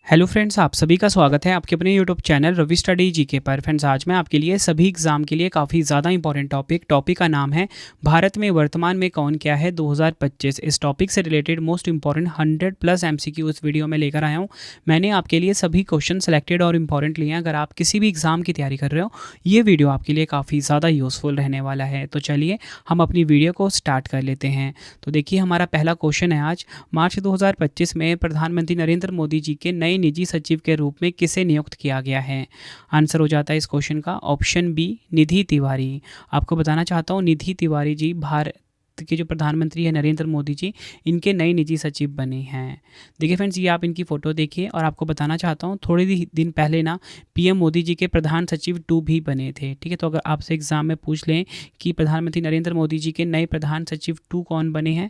Hello friends, आप सभी का स्वागत है आपके अपने YouTube channel Ravi study GK पर। फ्रेंड्स, आज मैं आपके लिए सभी एग्जाम के लिए काफ़ी ज़्यादा इंपॉर्टेंट टॉपिक का नाम है भारत में वर्तमान में कौन क्या है 2025। इस टॉपिक से रिलेटेड मोस्ट इंपॉर्टेंट 100+ एमसीक्यू इस वीडियो में लेकर आया हूँ। मैंने आपके लिए सभी क्वेश्चन सेलेक्टेड और इंपॉर्टेंट लिए हैं। अगर आप किसी भी एग्जाम की तैयारी कर रहे हो, ये वीडियो आपके लिए काफ़ी ज़्यादा यूज़फुल रहने वाला है। तो चलिए हम अपनी वीडियो को स्टार्ट कर लेते हैं। तो देखिए, हमारा पहला क्वेश्चन है आज, मार्च 2025 में प्रधानमंत्री नरेंद्र मोदी जी के नए निजी सचिव के रूप में किसे नियुक्त किया गया है। आंसर हो जाता है इस क्वेश्चन का ऑप्शन बी, निधि तिवारी। आपको बताना चाहता हूँ, निधि तिवारी जी भारत के जो प्रधानमंत्री है नरेंद्र मोदी जी, इनके नए निजी सचिव बने हैं। देखिए फ्रेंड्स, ये आप इनकी फ़ोटो देखिए और आपको बताना चाहता हूँ, थोड़े दिन पहले ना पीएम मोदी जी के प्रधान सचिव 2 भी बने थे। ठीक है, तो अगर आपसे एग्जाम में पूछ लें कि प्रधानमंत्री नरेंद्र मोदी जी के नए प्रधान सचिव 2 कौन बने हैं,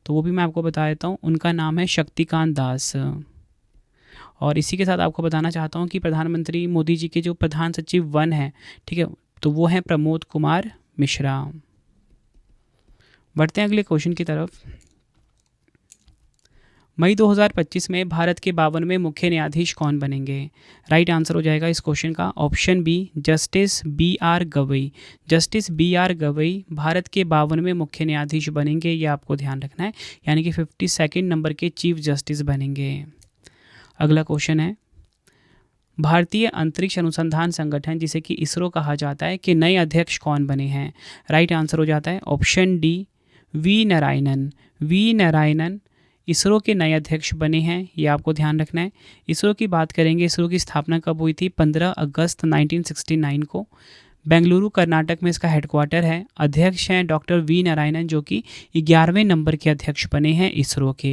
तो वो भी मैं आपको बता देता हूँ। उनका नाम है शक्तिकांत दास। और इसी के साथ आपको बताना चाहता हूँ कि प्रधानमंत्री मोदी जी के जो प्रधान सचिव 1 हैं, ठीक है, तो वो हैं प्रमोद कुमार मिश्रा। बढ़ते हैं अगले क्वेश्चन की तरफ। मई 2025 में भारत के 52वें मुख्य न्यायाधीश कौन बनेंगे। राइट आंसर हो जाएगा इस क्वेश्चन का option B, justice B R Gavai. Justice B R Gavai Bharat के 52वें मुख्य न्यायाधीश बनेंगे, ये आपको ध्यान रखना है, यानी कि 52nd नंबर के चीफ जस्टिस बनेंगे। अगला क्वेश्चन है, भारतीय अंतरिक्ष अनुसंधान संगठन जिसे कि इसरो कहा जाता है, कि नए अध्यक्ष कौन बने हैं। राइट आंसर हो जाता है option D, V Narayanan. V Narayanan ISRO के नए अध्यक्ष बने हैं, ये आपको ध्यान रखना है। इसरो की बात करेंगे, इसरो की स्थापना कब हुई थी, 15 अगस्त 1969 को। बेंगलुरु कर्नाटक में इसका हेडक्वार्टर है। अध्यक्ष हैं डॉक्टर वी नारायणन, जो कि 11वें नंबर के अध्यक्ष बने हैं इसरो के।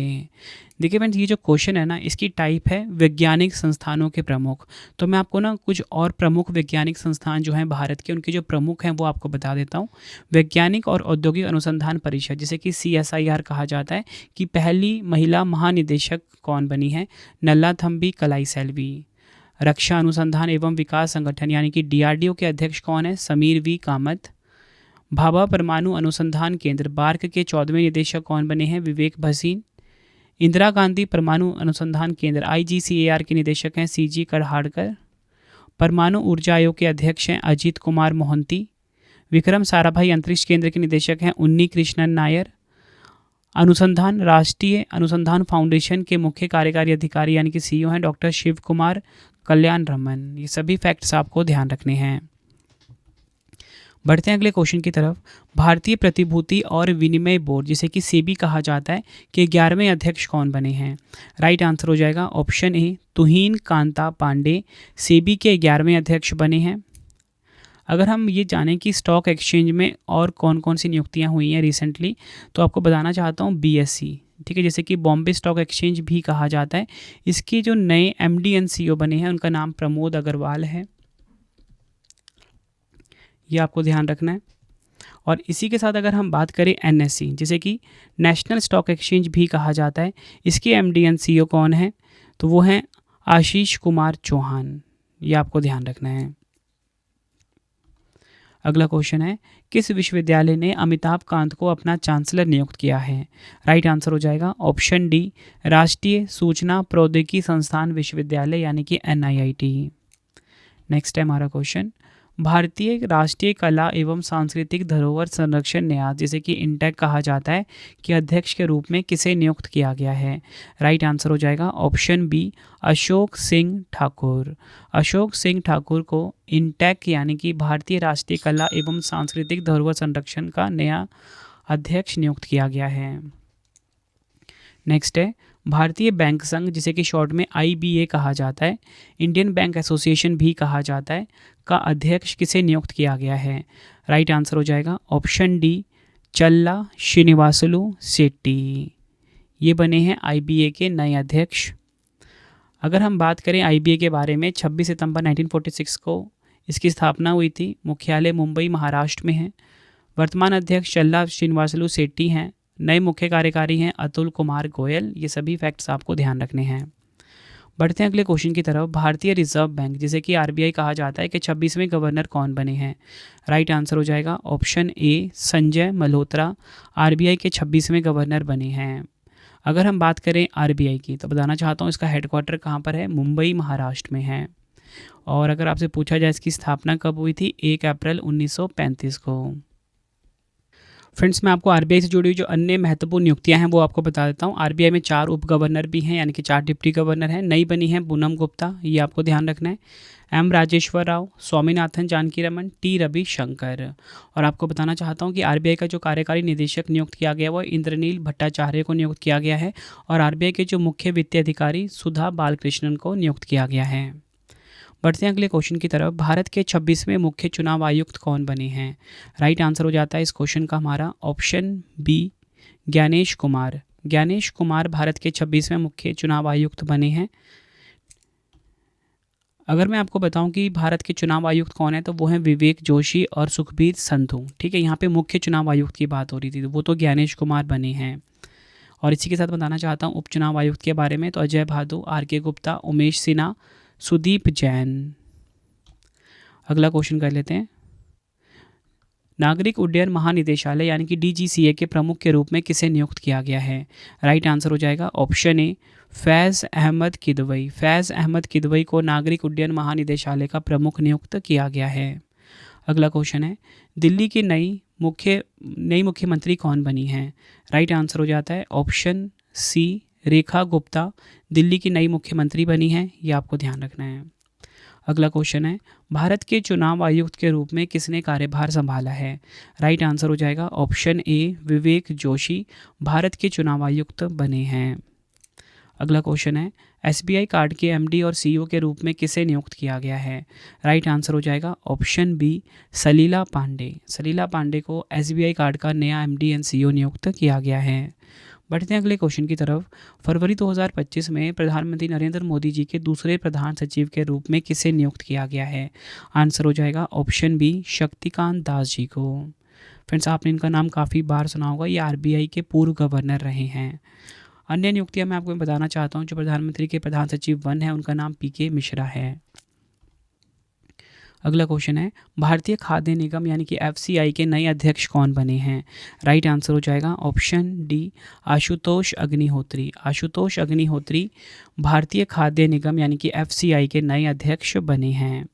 देखिए फ्रेंड्स, ये जो क्वेश्चन है ना, इसकी टाइप है वैज्ञानिक संस्थानों के प्रमुख। तो मैं आपको ना कुछ और प्रमुख वैज्ञानिक संस्थान जो हैं भारत के, उनके जो प्रमुख हैं वो आपको बता देता हूँ। वैज्ञानिक और औद्योगिक अनुसंधान परिषद, जिसे कि CSIR कहा जाता है, कि पहली महिला महानिदेशक कौन बनी है, नल्लाथम्बी कलाई सेल्वी। रक्षा अनुसंधान एवं विकास संगठन यानी कि DRDO के अध्यक्ष कौन है, समीर वी कामत। भाभा परमाणु अनुसंधान केंद्र बार्क के 14वें निदेशक कौन बने हैं, विवेक भसीन। इंदिरा गांधी परमाणु अनुसंधान केंद्र IGCAR के निदेशक हैं CG कड़हाड़कर। परमाणु ऊर्जा आयोग के अध्यक्ष हैं अजीत कुमार मोहंती। विक्रम साराभाई अंतरिक्ष केंद्र के निदेशक हैं उन्नी कृष्णन नायर। राष्ट्रीय अनुसंधान फाउंडेशन के मुख्य कार्यकारी अधिकारी यानी कि CEO हैं डॉक्टर शिव कुमार कल्याण रमन। ये सभी फैक्ट्स आपको ध्यान रखने हैं। बढ़ते हैं अगले क्वेश्चन की तरफ। भारतीय प्रतिभूति और विनिमय बोर्ड, जिसे कि सेबी कहा जाता है, कि 11वें अध्यक्ष कौन बने हैं। राइट आंसर हो जाएगा ऑप्शन ए, तुहीन कांता पांडे सेबी के 11वें अध्यक्ष बने हैं। अगर हम ये जानें कि स्टॉक एक्सचेंज में और कौन कौन सी नियुक्तियां हुई हैं रिसेंटली, तो आपको बताना चाहता हूँ BSE, ठीक है, जैसे कि बॉम्बे स्टॉक एक्सचेंज भी कहा जाता है। इसके जो नए MD एंड CEO बने हैं, उनका नाम प्रमोद अग्रवाल है, ये आपको ध्यान रखना है। और इसी के साथ अगर हम बात करें NSE, जिसे कि नेशनल स्टॉक एक्सचेंज भी कहा जाता है, इसके MD एंड CEO कौन है, तो वो हैं आशीष कुमार चौहान, ये आपको ध्यान रखना है। अगला क्वेश्चन है, किस विश्वविद्यालय ने अमिताभ कांत को अपना चांसलर नियुक्त किया है। राइट आंसर हो जाएगा ऑप्शन डी, राष्ट्रीय सूचना प्रौद्योगिकी संस्थान विश्वविद्यालय यानी कि NIIT। नेक्स्ट है हमारा क्वेश्चन, भारतीय राष्ट्रीय कला एवं सांस्कृतिक धरोहर संरक्षण न्यास, जिसे कि इंटेक कहा जाता है, कि अध्यक्ष के रूप में किसे नियुक्त किया गया है। राइट आंसर हो जाएगा ऑप्शन बी, अशोक सिंह ठाकुर। अशोक सिंह ठाकुर को इंटेक यानी कि भारतीय राष्ट्रीय कला एवं सांस्कृतिक धरोहर संरक्षण का नया अध्यक्ष नियुक्त किया गया है। नेक्स्ट है, भारतीय बैंक संघ, जिसे कि शॉर्ट में IBA कहा जाता है, इंडियन बैंक एसोसिएशन भी कहा जाता है, का अध्यक्ष किसे नियुक्त किया गया है। राइट आंसर हो जाएगा ऑप्शन डी, चल्ला श्रीनिवासलू शेट्टी। ये बने हैं IBA के नए अध्यक्ष। अगर हम बात करें IBA के बारे में, 26 सितंबर 1946 को इसकी स्थापना हुई थी। मुख्यालय मुंबई महाराष्ट्र में है। वर्तमान अध्यक्ष चल्ला श्रीनिवासलू शेट्टी हैं। नए मुख्य कार्यकारी हैं अतुल कुमार गोयल। ये सभी फैक्ट्स आपको ध्यान रखने हैं। बढ़ते हैं अगले क्वेश्चन की तरफ। भारतीय रिजर्व बैंक, जिसे कि RBI कहा जाता है, कि 26वें गवर्नर कौन बने हैं। राइट आंसर हो जाएगा ऑप्शन ए, संजय मल्होत्रा RBI के 26वें गवर्नर बने हैं। अगर हम बात करें आरबीआई की, तो बताना चाहता हूँ इसका हेडक्वार्टर कहाँ पर है, मुंबई महाराष्ट्र में है। और अगर आपसे पूछा जाए इसकी स्थापना कब हुई थी, 1 अप्रैल 1935 को। फ्रेंड्स, मैं आपको आरबीआई से जुड़ी हुई जो अन्य महत्वपूर्ण नियुक्तियां हैं वो आपको बता देता हूं। आरबीआई में 4 उप गवर्नर भी हैं, यानी कि 4 डिप्टी गवर्नर हैं। नई बनी है पूनम गुप्ता, ये आपको ध्यान रखना है। M Rajeshwar Rao, Swaminathan Janakiraman, T Ravishankar. और आपको बताना चाहता हूं कि आरबीआई का जो कार्यकारी निदेशक नियुक्त किया गया वो इंद्रनील भट्टाचार्य को नियुक्त किया गया है। और आरबीआई के जो मुख्य वित्तीय अधिकारी सुधा बालकृष्णन को नियुक्त किया गया है। बढ़ते हैं अगले क्वेश्चन की तरफ। भारत के 26वें मुख्य चुनाव आयुक्त कौन बने हैं? राइट आंसर हो जाता है इस क्वेश्चन का हमारा ऑप्शन बी, ज्ञानेश कुमार। ज्ञानेश कुमार भारत के 26वें मुख्य चुनाव आयुक्त बने हैं। अगर मैं आपको बताऊं कि भारत के चुनाव आयुक्त कौन है, तो वो हैं विवेक जोशी और सुखबीर संधू। ठीक है, यहाँ पे मुख्य चुनाव आयुक्त की बात हो रही थी, तो वो तो ज्ञानेश कुमार बने हैं। और इसी के साथ बताना चाहता हूँ उपचुनाव आयुक्त के बारे में, तो अजय भादु, आर के गुप्ता, उमेश सिन्हा, सुदीप जैन। अगला क्वेश्चन कर लेते हैं। नागरिक उड्डयन महानिदेशालय यानी कि डीजीसीए के प्रमुख के रूप में किसे नियुक्त किया गया है? राइट आंसर हो जाएगा ऑप्शन ए, फैज़ अहमद किदवई। फैज़ अहमद किदवई को नागरिक उड्डयन महानिदेशालय का प्रमुख नियुक्त किया गया है। अगला क्वेश्चन है, दिल्ली की नई मुख्यमंत्री कौन बनी है? राइट आंसर हो जाता है ऑप्शन सी, रेखा गुप्ता दिल्ली की नई मुख्यमंत्री बनी है, ये आपको ध्यान रखना है। अगला क्वेश्चन है, भारत के चुनाव आयुक्त के रूप में किसने कार्यभार संभाला है? राइट आंसर हो जाएगा ऑप्शन ए, विवेक जोशी भारत के चुनाव आयुक्त बने हैं। अगला क्वेश्चन है, एसबीआई कार्ड के एमडी और सीईओ के रूप में किसे नियुक्त किया गया है? राइट आंसर हो जाएगा ऑप्शन बी, सलीला पांडे। सलीला पांडे को एसबीआई कार्ड का नया एमडी एंड सीईओ नियुक्त किया गया है। बढ़ते हैं अगले क्वेश्चन की तरफ। फरवरी 2025 में प्रधानमंत्री नरेंद्र मोदी जी के दूसरे प्रधान सचिव के रूप में किसे नियुक्त किया गया है? आंसर हो जाएगा ऑप्शन बी, शक्तिकांत दास जी को। फ्रेंड्स, आपने इनका नाम काफ़ी बार सुना होगा, ये आरबीआई के पूर्व गवर्नर रहे हैं। अन्य नियुक्तियां मैं आपको बताना चाहता हूं। जो प्रधानमंत्री के प्रधान सचिव 1 है उनका नाम पीके मिश्रा है। अगला क्वेश्चन है, भारतीय खाद्य निगम यानी कि एफसीआई के नए अध्यक्ष कौन बने हैं? राइट आंसर हो जाएगा ऑप्शन डी, आशुतोष अग्निहोत्री। आशुतोष अग्निहोत्री भारतीय खाद्य निगम यानी कि एफसीआई के नए अध्यक्ष बने हैं।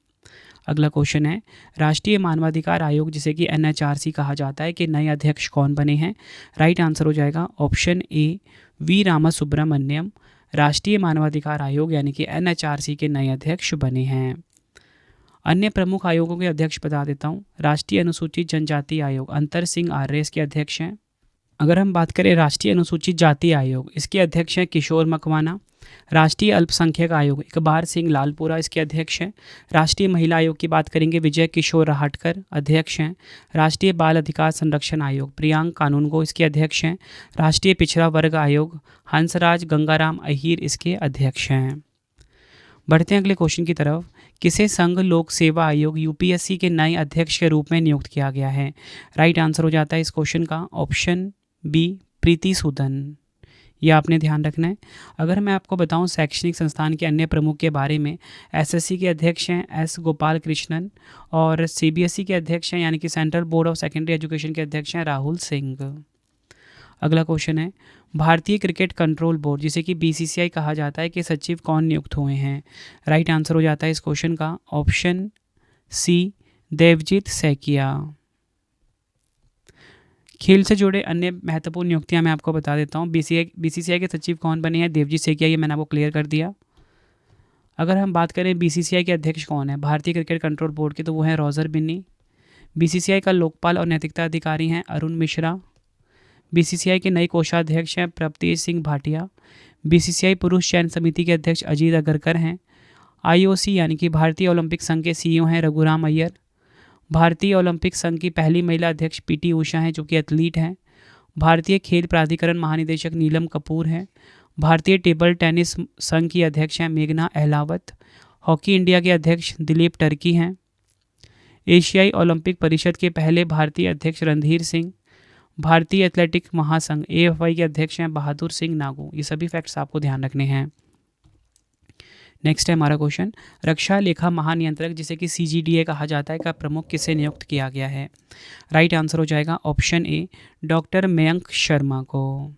अगला क्वेश्चन है, राष्ट्रीय मानवाधिकार आयोग जिसे कि एनएचआरसी कहा जाता है, कि नए अध्यक्ष कौन बने हैं? राइट आंसर हो जाएगा ऑप्शन ए, वी रामासुब्रमण्यम राष्ट्रीय मानवाधिकार आयोग यानी कि एनएचआरसी के नए अध्यक्ष बने हैं। अन्य प्रमुख आयोगों के अध्यक्ष बता देता हूँ। राष्ट्रीय अनुसूचित जनजाति आयोग, अंतर सिंह आर्य इसके अध्यक्ष हैं। अगर हम बात करें राष्ट्रीय अनुसूचित जाति आयोग, इसके अध्यक्ष हैं किशोर मकवाना। राष्ट्रीय अल्पसंख्यक आयोग, इकबार सिंह लालपुरा इसके अध्यक्ष हैं। राष्ट्रीय महिला आयोग की बात करेंगे, विजय किशोर राहटकर अध्यक्ष हैं। राष्ट्रीय बाल अधिकार संरक्षण आयोग, प्रियांक कानूनगो इसके अध्यक्ष हैं। राष्ट्रीय पिछड़ा वर्ग आयोग, हंसराज गंगाराम अहीर इसके अध्यक्ष हैं। बढ़ते हैं अगले क्वेश्चन की तरफ। किसे संघ लोक सेवा आयोग यूपीएससी के नए अध्यक्ष के रूप में नियुक्त किया गया है? राइट आंसर हो जाता है इस क्वेश्चन का ऑप्शन बी, प्रीति सूदन। ये आपने ध्यान रखना है। अगर मैं आपको बताऊं शैक्षणिक संस्थान के अन्य प्रमुख के बारे में, एसएससी के अध्यक्ष हैं एस गोपाल कृष्णन और सीबीएसई के अध्यक्ष हैं यानी कि central board of secondary education के अध्यक्ष हैं राहुल सिंह। अगला क्वेश्चन है, भारतीय क्रिकेट कंट्रोल बोर्ड जिसे कि बीसीसीआई कहा जाता है, के सचिव कौन नियुक्त हुए हैं? राइट आंसर हो जाता है इस क्वेश्चन का ऑप्शन सी, देवजीत सैकिया। खेल से जुड़े अन्य महत्वपूर्ण नियुक्तियां मैं आपको बता देता हूं। बीसीसीआई के सचिव कौन बने हैं? देवजीत सैकिया, ये मैंने आपको क्लियर कर दिया। अगर हम बात करें बीसीसीआई के अध्यक्ष कौन है भारतीय क्रिकेट कंट्रोल बोर्ड के, तो वो हैं रोजर बिन्नी। बीसीसीआई का लोकपाल और नैतिकता अधिकारी हैं अरुण मिश्रा। बीसीसीआई के नए कोषाध्यक्ष हैं प्रभतेज सिंह भाटिया। बीसीसीआई पुरुष चयन समिति के अध्यक्ष अजीत अगरकर हैं। आईओसी यानी कि भारतीय ओलंपिक संघ के सीईओ हैं रघुराम अय्यर। भारतीय ओलंपिक संघ की पहली महिला अध्यक्ष पीटी उषा हैं जो कि एथलीट हैं। भारतीय खेल प्राधिकरण महानिदेशक नीलम कपूर हैं। भारतीय टेबल टेनिस संघ की अध्यक्ष हैं मेघना अहलावत। हॉकी इंडिया के अध्यक्ष दिलीप टर्की हैं। एशियाई ओलंपिक परिषद के पहले भारतीय अध्यक्ष रणधीर सिंह। भारतीय एथलेटिक महासंघ एएफआई के अध्यक्ष हैं बहादुर सिंह नागू। ये सभी फैक्ट्स आपको ध्यान रखने हैं। नेक्स्ट है हमारा क्वेश्चन, रक्षा लेखा महानियंत्रक जिसे कि सीजीडीए कहा जाता है का प्रमुख किसे नियुक्त किया गया है? राइट आंसर हो जाएगा ऑप्शन ए, डॉक्टर मयंक शर्मा को।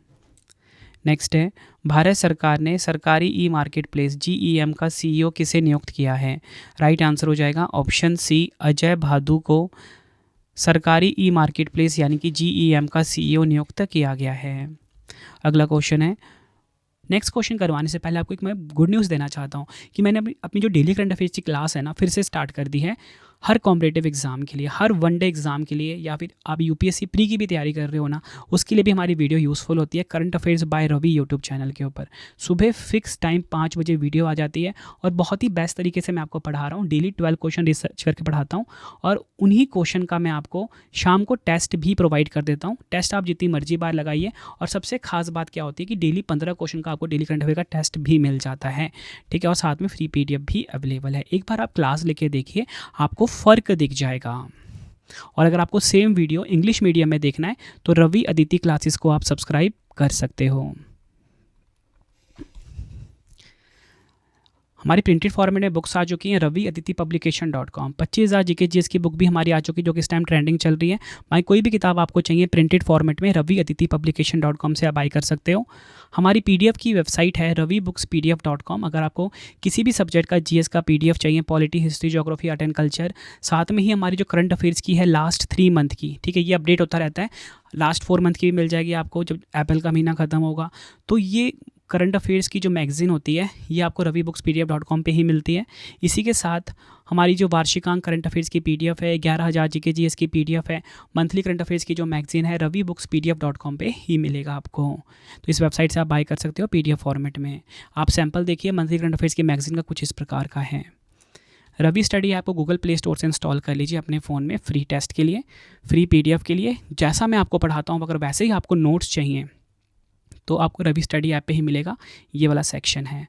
नेक्स्ट है, भारत सरकार ने सरकारी ई मार्केट प्लेस GEM का CEO किसे नियुक्त किया है? राइट आंसर हो जाएगा ऑप्शन सी, अजय भादु को सरकारी ई मार्केट प्लेस यानी कि GEM का CEO नियुक्त किया गया है। अगला क्वेश्चन है, नेक्स्ट क्वेश्चन करवाने से पहले आपको एक मैं गुड न्यूज़ देना चाहता हूँ कि मैंने अपनी जो डेली करंट अफेयर्स की क्लास है ना, फिर से स्टार्ट कर दी है। हर कॉम्पिटेटिव एग्जाम के लिए, हर वनडे एग्जाम के लिए, या फिर आप UPSC प्री की भी तैयारी कर रहे हो ना, उसके लिए भी हमारी वीडियो यूज़फुल होती है। Current affairs by Ravi YouTube channel के ऊपर सुबह फिक्स टाइम 5 बजे वीडियो आ जाती है और बहुत ही बेस्ट तरीके से मैं आपको पढ़ा रहा हूँ। डेली 12 क्वेश्चन रिसर्च करके पढ़ाता हूँ और उन्हीं क्वेश्चन का मैं आपको शाम को टेस्ट भी प्रोवाइड कर देता हूँ। टेस्ट आप जितनी मर्जी बार लगाइए, और सबसे खास बात क्या होती है कि डेली 15 क्वेश्चन का आपको डेली करंट अफेयर का टेस्ट भी मिल जाता है, ठीक है, और साथ में फ्री PDF भी अवेलेबल है। एक बार आप क्लास लेके देखिए, आपको फ़र्क दिख जाएगा। और अगर आपको सेम वीडियो इंग्लिश मीडियम में देखना है तो रवि अदिति क्लासेस को आप सब्सक्राइब कर सकते हो। हमारी प्रिंटेड फॉर्मेट में बुक्स आ चुकी हैं raviaditipublication.com। 25,000 GK GS की बुक भी हमारी आ चुकी है जो कि इस टाइम ट्रेंडिंग चल रही है। भाई कोई भी किताब आपको चाहिए प्रिंटेड फॉर्मेट में raviaditipublication.com से आप बाई कर सकते हो। हमारी PDF की वेबसाइट है ravibooks.pdf.com। अगर आपको किसी भी सब्जेक्ट का GS का PDF चाहिए, polity, history, geography, art and culture, साथ में ही हमारी जो करंट अफेयर्स की है लास्ट 3 मंथ की, ठीक है, ये अपडेट होता रहता है। लास्ट 4 मंथ की भी मिल जाएगी आपको जब अप्रैल का महीना ख़त्म होगा। तो ये करंट अफेयर्स की जो मैगज़ीन होती है ये आपको ravibookspdf.com पे ही मिलती है। इसी के साथ हमारी जो वार्षिकांक करंट अफेयर्स की PDF है, 11,000 GK GS की PDF है, मंथली करंट अफेयर्स की जो मैगज़ीन है ravibookspdf.com पे ही मिलेगा आपको। तो इस वेबसाइट से आप बाय कर सकते हो PDF फॉर्मेट में। आप सैम्पल देखिए, मंथली करंट अफेयर्स की मैगज़ीन का कुछ इस प्रकार का है। रवि स्टडी ऐप को गूगल प्ले स्टोर से इंस्टॉल कर लीजिए अपने फ़ोन में फ्री टेस्ट के लिए, फ्री PDF के लिए। जैसा मैं आपको पढ़ाता हूँ, अगर वैसे ही आपको नोट्स चाहिए तो आपको रवि स्टडी ऐप पे ही मिलेगा। ये वाला सेक्शन है।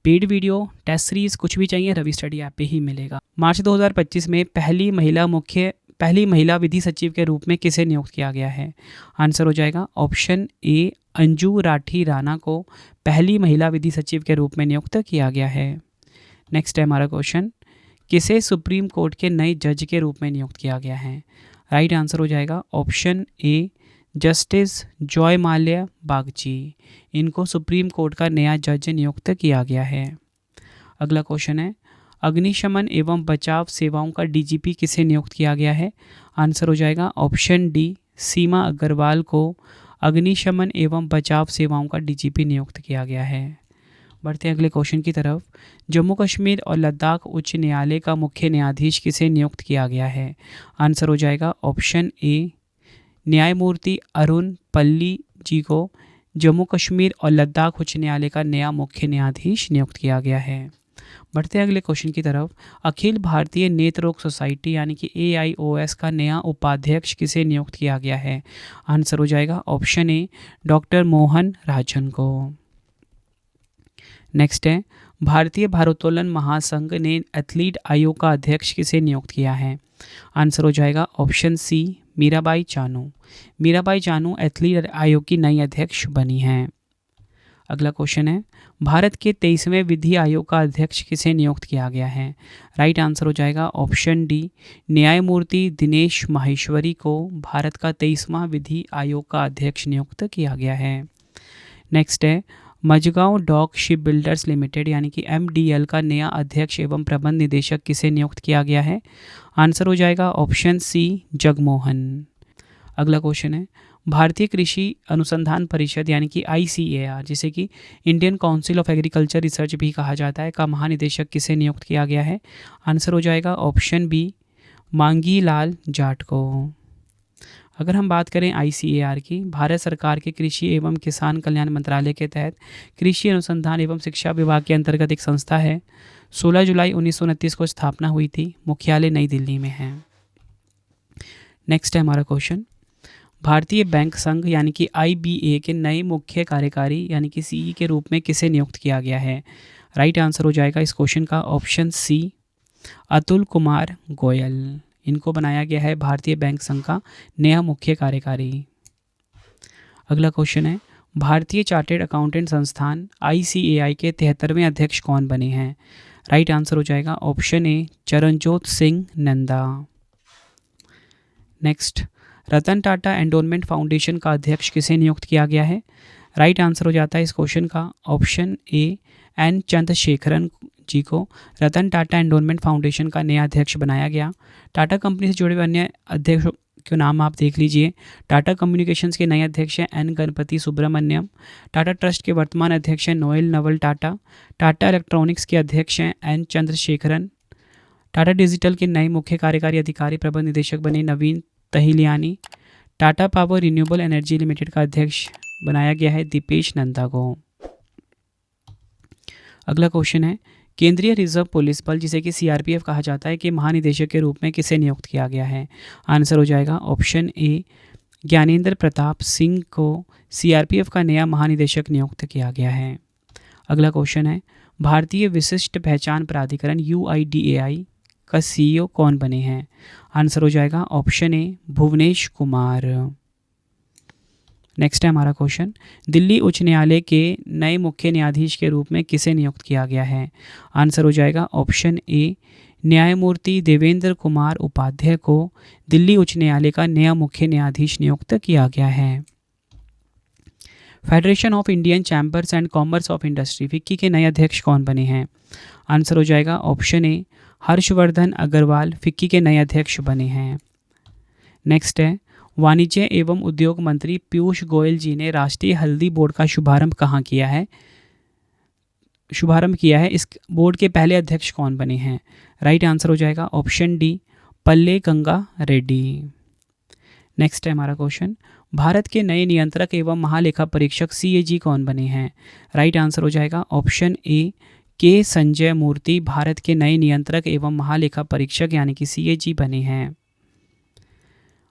पेड वीडियो, टेस्ट सीरीज कुछ भी चाहिए रवि स्टडी ऐप पे ही मिलेगा। मार्च 2025 में पहली महिला विधि सचिव के रूप में किसे नियुक्त किया गया है? आंसर हो जाएगा ऑप्शन ए, अंजू राठी राणा को पहली महिला विधि सचिव के रूप में नियुक्त किया गया है। नेक्स्ट है हमारा क्वेश्चन, किसे सुप्रीम कोर्ट के नए जज के रूप में नियुक्त किया गया है? राइट आंसर हो जाएगा ऑप्शन ए, जस्टिस जॉय माल्या बागची। इनको सुप्रीम कोर्ट का नया जज नियुक्त किया गया है। अगला क्वेश्चन है, अग्निशमन एवं बचाव सेवाओं का DGP किसे नियुक्त किया गया है? आंसर हो जाएगा ऑप्शन डी, सीमा अग्रवाल को अग्निशमन एवं बचाव सेवाओं का DGP नियुक्त किया गया है। बढ़ते हैं अगले क्वेश्चन की तरफ। जम्मू कश्मीर और लद्दाख उच्च न्यायालय का मुख्य न्यायाधीश किसे नियुक्त किया गया है? आंसर हो जाएगा ऑप्शन ए, न्यायमूर्ति अरुण पल्ली जी को जम्मू कश्मीर और लद्दाख उच्च न्यायालय का नया मुख्य न्यायाधीश नियुक्त किया गया है। बढ़ते हैं अगले क्वेश्चन की तरफ। अखिल भारतीय नेत्र रोग सोसाइटी यानी कि AIOS का नया उपाध्यक्ष किसे नियुक्त किया गया है? आंसर हो जाएगा ऑप्शन ए, डॉक्टर मोहन राजन को। नेक्स्ट है, भारतीय भारोत्तोलन महासंघ ने एथलीट आयोग का अध्यक्ष किसे नियुक्त किया है? आंसर हो जाएगा option C, Mirabai Chanu. Mirabai Chanu athlete आयोग की नई अध्यक्ष बनी हैं। अगला क्वेश्चन है, भारत के 23वें विधि आयोग का अध्यक्ष किसे नियुक्त किया गया है? राइट आंसर हो जाएगा ऑप्शन डी, न्यायमूर्ति दिनेश माहेश्वरी को भारत का 23वां विधि आयोग का अध्यक्ष नियुक्त किया गया है। नेक्स्ट है, Mazagaon dock ship builders limited यानी कि MDL का नया अध्यक्ष एवं प्रबंध निदेशक किसे नियुक्त किया गया है? आंसर हो जाएगा ऑप्शन सी, जगमोहन। अगला क्वेश्चन है, भारतीय कृषि अनुसंधान परिषद यानी कि ICAR, जिसे कि Indian council of agriculture research भी कहा जाता है, का महानिदेशक किसे नियुक्त किया गया है? आंसर हो जाएगा ऑप्शन बी, मांगी लाल जाट को। अगर हम बात करें ICAR की, भारत सरकार के कृषि एवं किसान कल्याण मंत्रालय के तहत कृषि अनुसंधान एवं शिक्षा विभाग के अंतर्गत एक संस्था है। 16 जुलाई 1929 को स्थापना हुई थी। मुख्यालय नई दिल्ली में है। नेक्स्ट है हमारा क्वेश्चन, भारतीय बैंक संघ यानी कि IBA के नए मुख्य कार्यकारी यानी कि CE के रूप में किसे नियुक्त किया गया है? राइट आंसर हो जाएगा इस क्वेश्चन का ऑप्शन सी, अतुल कुमार गोयल। इनको बनाया गया है भारतीय बैंक संघ का नया मुख्य कार्यकारी। अगला क्वेश्चन है, भारतीय चार्टेड अकाउंटेंट संस्थान ICAI के 73वें अध्यक्ष कौन बने हैं? राइट आंसर हो जाएगा ऑप्शन ए, Charanjot Singh Nanda. Next, Ratan Tata endowment foundation का अध्यक्ष किसे नियुक्त किया गया है? राइट आंसर हो जाता है इस क्वेश्चन का ऑप्शन ए, एन चंद्रशेखरन जी को रतन टाटा एंडोनमेंट फाउंडेशन का नया अध्यक्ष बनाया गया। टाटा कंपनी से जुड़े हुए अन्य अध्यक्षों के नाम आप देख लीजिए। टाटा कम्युनिकेशंस के नए अध्यक्ष हैं एन गणपति सुब्रमण्यम। टाटा ट्रस्ट के वर्तमान अध्यक्ष हैं नोएल नवल टाटा। टाटा इलेक्ट्रॉनिक्स के अध्यक्ष हैं एन चंद्रशेखरन। टाटा डिजिटल के नए मुख्य कार्यकारी अधिकारी प्रबंध निदेशक बने Naveen Tahiliani. Tata power renewable energy limited का अध्यक्ष बनाया गया है दीपेश नंदा को। अगला क्वेश्चन है, केंद्रीय रिजर्व पुलिस बल जिसे कि सीआरपीएफ कहा जाता है कि महानिदेशक के रूप में किसे नियुक्त किया गया है? आंसर हो जाएगा ऑप्शन ए, ज्ञानेंद्र प्रताप सिंह को सीआरपीएफ का नया महानिदेशक नियुक्त किया गया है। अगला क्वेश्चन है, भारतीय विशिष्ट पहचान प्राधिकरण यूआईडीएआई का सीईओ कौन बने हैं? आंसर हो जाएगा ऑप्शन ए, भुवनेश कुमार। नेक्स्ट है हमारा क्वेश्चन, दिल्ली उच्च न्यायालय के नए मुख्य न्यायाधीश के रूप में किसे नियुक्त किया गया है? आंसर हो जाएगा ऑप्शन ए, न्यायमूर्ति देवेंद्र कुमार उपाध्याय को दिल्ली उच्च न्यायालय का नया मुख्य न्यायाधीश नियुक्त किया गया है। Federation of Indian chambers and commerce of industry FICCI के नए अध्यक्ष कौन बने हैं? आंसर हो जाएगा option A, Harshvardhan Agarwal FICCI के नए अध्यक्ष बने हैं। नेक्स्ट है, वाणिज्य एवं उद्योग मंत्री पीयूष गोयल जी ने राष्ट्रीय हल्दी बोर्ड का शुभारंभ कहाँ किया है? इस बोर्ड के पहले अध्यक्ष कौन बने हैं? राइट आंसर हो जाएगा ऑप्शन डी, पल्ले गंगा रेड्डी। नेक्स्ट है हमारा क्वेश्चन, भारत के नए नियंत्रक एवं महालेखा परीक्षक सीएजी कौन बने हैं? राइट आंसर हो जाएगा ऑप्शन ए, के संजय मूर्ति भारत के नए नियंत्रक एवं महालेखा परीक्षक यानी कि सीएजी बने हैं।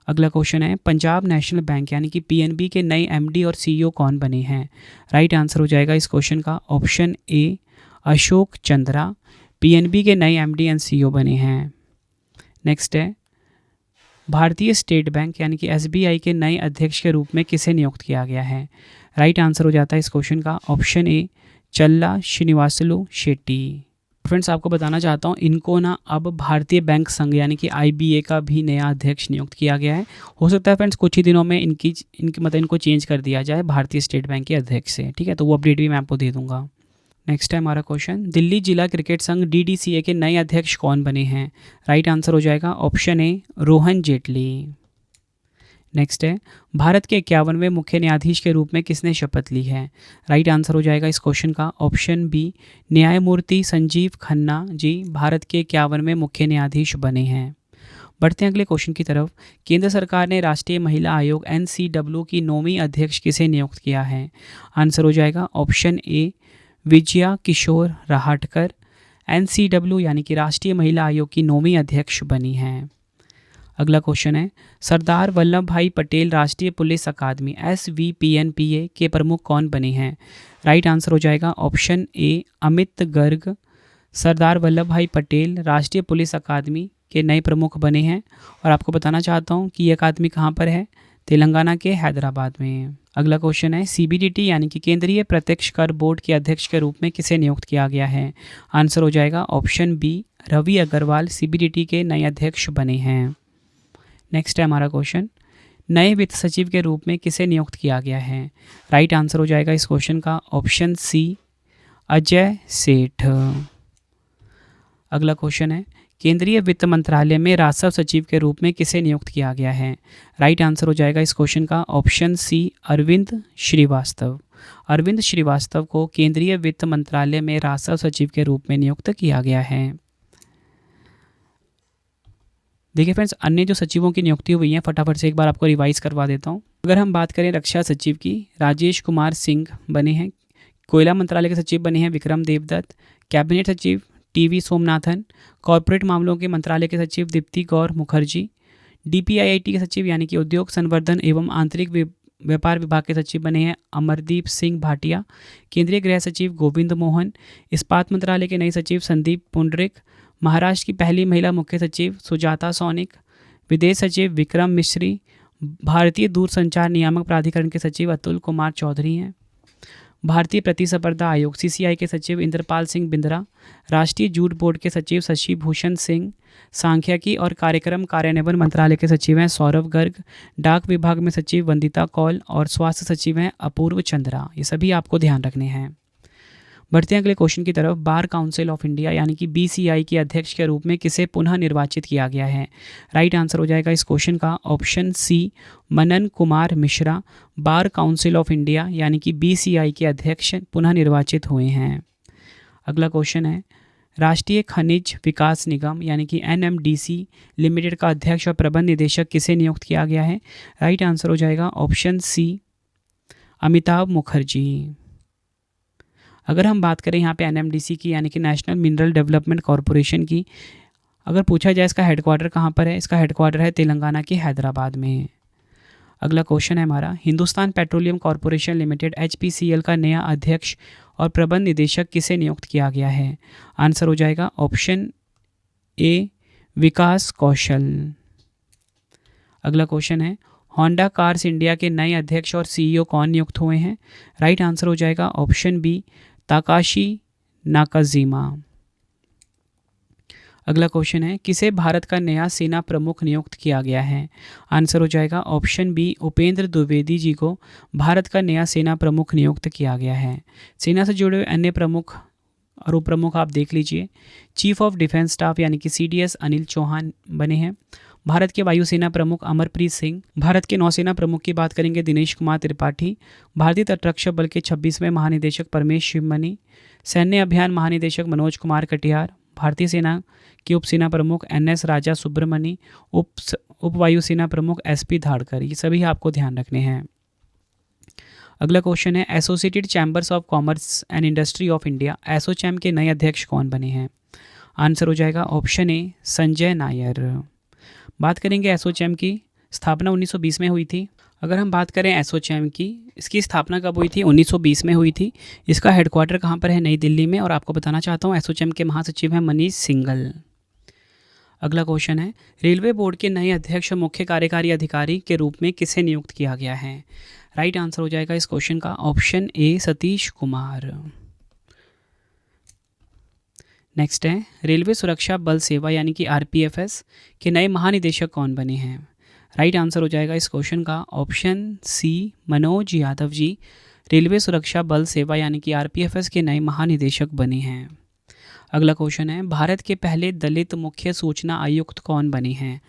अगला क्वेश्चन है, पंजाब नेशनल बैंक यानी कि पीएनबी के नए एमडी और सीईओ कौन बने हैं? राइट आंसर हो जाएगा इस क्वेश्चन का option A, Ashok Chandra PNB के नए एमडी एंड सीईओ बने हैं। नेक्स्ट है, भारतीय स्टेट बैंक यानी कि एसबीआई के नए अध्यक्ष के रूप में किसे नियुक्त किया गया है? राइट आंसर हो जाता है इस क्वेश्चन का ऑप्शन ए, चल्ला श्रीनिवासलू शेट्टी। फ्रेंड्स, आपको बताना चाहता हूँ इनको ना अब भारतीय बैंक संघ यानी कि आईबीए का भी नया अध्यक्ष नियुक्त किया गया है। हो सकता है फ्रेंड्स कुछ ही दिनों में इनको चेंज कर दिया जाए भारतीय स्टेट बैंक के अध्यक्ष से, ठीक है, तो वो अपडेट भी मैं आपको दे दूंगा। नेक्स्ट है हमारा क्वेश्चन, दिल्ली जिला क्रिकेट संघ डीडीसीए के नए अध्यक्ष कौन बने हैं? राइट आंसर हो जाएगा ऑप्शन ए, रोहन जेटली। नेक्स्ट है, भारत के 51वें मुख्य न्यायाधीश के रूप में किसने शपथ ली है? राइट आंसर हो जाएगा इस क्वेश्चन का ऑप्शन बी, न्यायमूर्ति संजीव खन्ना जी भारत के 51वें मुख्य न्यायाधीश बने हैं। बढ़ते हैं अगले क्वेश्चन की तरफ, केंद्र सरकार ने राष्ट्रीय महिला आयोग एनसीडब्ल्यू की 9वीं अध्यक्ष किसे नियुक्त किया है? आंसर हो जाएगा option A, Vijaya Kishore Rahatkar NCW यानी कि राष्ट्रीय महिला आयोग की 9वीं अध्यक्ष बनी हैं। अगला क्वेश्चन है, सरदार वल्लभ भाई पटेल राष्ट्रीय पुलिस अकादमी SVPNPA के प्रमुख कौन बने हैं? राइट आंसर हो जाएगा ऑप्शन ए, अमित गर्ग सरदार वल्लभ भाई पटेल राष्ट्रीय पुलिस अकादमी के नए प्रमुख बने हैं। और आपको बताना चाहता हूँ कि ये अकादमी कहाँ पर है? तेलंगाना के हैदराबाद में। अगला क्वेश्चन है, CBDT यानी कि केंद्रीय प्रत्यक्ष कर बोर्ड के अध्यक्ष के रूप में किसे नियुक्त किया गया है? आंसर हो जाएगा option B, Ravi Agarwal CBDT के नए अध्यक्ष बने हैं। नेक्स्ट है हमारा क्वेश्चन, नए वित्त सचिव के रूप में किसे नियुक्त किया गया है? राइट आंसर हो जाएगा इस क्वेश्चन का ऑप्शन सी, अजय सेठ। अगला क्वेश्चन है, केंद्रीय वित्त मंत्रालय में राजस्व सचिव के रूप में किसे नियुक्त किया गया है? राइट आंसर हो जाएगा इस क्वेश्चन का ऑप्शन सी, अरविंद श्रीवास्तव। अरविंद श्रीवास्तव को केंद्रीय वित्त मंत्रालय में राजस्व सचिव के रूप में नियुक्त किया गया है। देखिए फ्रेंड्स, अन्य जो सचिवों की नियुक्ति हुई है फटाफट से एक बार आपको रिवाइज करवा देता हूँ। अगर हम बात करें रक्षा सचिव की, राजेश कुमार सिंह बने हैं। कोयला मंत्रालय के सचिव बने हैं विक्रम देवदत्त। कैबिनेट सचिव टीवी सोमनाथन। कॉर्पोरेट मामलों के मंत्रालय के सचिव दीप्ति गौर मुखर्जी। DPIIT के सचिव यानी कि उद्योग संवर्धन एवं आंतरिक व्यापार विभाग के सचिव बने हैं अमरदीप सिंह भाटिया। केंद्रीय गृह सचिव गोविंद मोहन। इस्पात मंत्रालय के नए सचिव संदीप पुंडरिक। महाराष्ट्र की पहली महिला मुख्य सचिव सुजाता सोनिक। विदेश सचिव विक्रम मिश्री। भारतीय दूरसंचार नियामक प्राधिकरण के सचिव अतुल कुमार चौधरी हैं। भारतीय प्रतिस्पर्धा आयोग सीसीआई के सचिव इंद्रपाल सिंह बिंद्रा, राष्ट्रीय जूट बोर्ड के सचिव शशि भूषण सिंह, सांख्यिकी और कार्यक्रम कार्यान्वयन मंत्रालय के सचिव हैं सौरभ गर्ग, डाक विभाग में सचिव वंदिता कौल और स्वास्थ्य सचिव हैं अपूर्व चंद्रा। ये सभी आपको ध्यान रखने हैं। बढ़ते हैं अगले क्वेश्चन की तरफ। बार काउंसिल ऑफ इंडिया यानी कि बीसीआई के अध्यक्ष के रूप में किसे पुनः निर्वाचित किया गया है? राइट आंसर हो जाएगा इस क्वेश्चन का option C, Manan Kumar Mishra bar council of India यानी कि बीसीआई के अध्यक्ष पुनः निर्वाचित हुए हैं। अगला क्वेश्चन है, राष्ट्रीय खनिज विकास निगम यानी कि एनएमडीसी लिमिटेड का अध्यक्ष और प्रबंध निदेशक किसे नियुक्त किया गया है? राइट आंसर हो जाएगा ऑप्शन सी, अमिताभ मुखर्जी। अगर हम बात करें यहाँ पे एनएमडीसी की यानी कि नेशनल मिनरल डेवलपमेंट कॉरपोरेशन की, अगर पूछा जाए इसका हेडक्वार्टर कहाँ पर है, इसका हेडक्वार्टर है तेलंगाना के हैदराबाद में। अगला क्वेश्चन है हमारा, Hindustan petroleum corporation limited HPCL का नया अध्यक्ष और प्रबंध निदेशक किसे नियुक्त किया गया है? आंसर हो जाएगा ऑप्शन ए, विकास कौशल। अगला क्वेश्चन है, होंडा कार्स इंडिया के नए अध्यक्ष और सीईओ कौन नियुक्त हुए हैं? राइट आंसर हो जाएगा ऑप्शन बी, ताकाशी नाकाजीमा। अगला क्वेश्चन है, किसे भारत का नया सेना प्रमुख नियुक्त किया गया है? आंसर हो जाएगा ऑप्शन बी, उपेंद्र द्विवेदी जी को भारत का नया सेना प्रमुख नियुक्त किया गया है। सेना से जुड़े हुए अन्य प्रमुख और उप प्रमुख आप देख लीजिए। चीफ ऑफ डिफेंस स्टाफ यानी कि सीडीएस अनिल चौहान बने हैं। भारत के वायुसेना प्रमुख अमरप्रीत सिंह। भारत के नौसेना प्रमुख की बात करेंगे दिनेश कुमार त्रिपाठी। भारतीय तटरक्षक बल के 26वें महानिदेशक परमेश शिवमणि। सैन्य अभियान महानिदेशक मनोज कुमार कटियार। भारतीय सेना के उप सेना प्रमुख एनएस राजा सुब्रमणी। उप वायुसेना प्रमुख एसपी धाड़कर। ये सभी आपको ध्यान रखने हैं। अगला क्वेश्चन है, associated chambers of commerce and industry of India ASSOCHAM के नए अध्यक्ष कौन बने हैं? आंसर हो जाएगा ऑप्शन ए, संजय नायर। बात करेंगे एसोचैम की, स्थापना 1920 में हुई थी। अगर हम बात करें एसोचैम की, इसकी स्थापना कब हुई थी? 1920 में हुई थी। इसका हेडक्वार्टर कहाँ पर है? नई दिल्ली में। और आपको बताना चाहता हूँ एसोचैम के महासचिव हैं मनीष सिंघल। अगला क्वेश्चन है, रेलवे बोर्ड के नए अध्यक्ष मुख्य कार्यकारी अधिकारी के रूप में किसे नियुक्त किया गया है? राइट आंसर हो जाएगा इस क्वेश्चन का option A, Satish Kumar. Next है, रेलवे सुरक्षा बल सेवा यानी कि आरपीएफएस के नए महानिदेशक कौन बने हैं? राइट आंसर हो जाएगा इस क्वेश्चन का ऑप्शन सी, मनोज यादव जी रेलवे सुरक्षा बल सेवा यानी कि आरपीएफएस के नए महानिदेशक बने हैं। अगला क्वेश्चन है, भारत के पहले दलित मुख्य सूचना आयुक्त कौन बने हैं?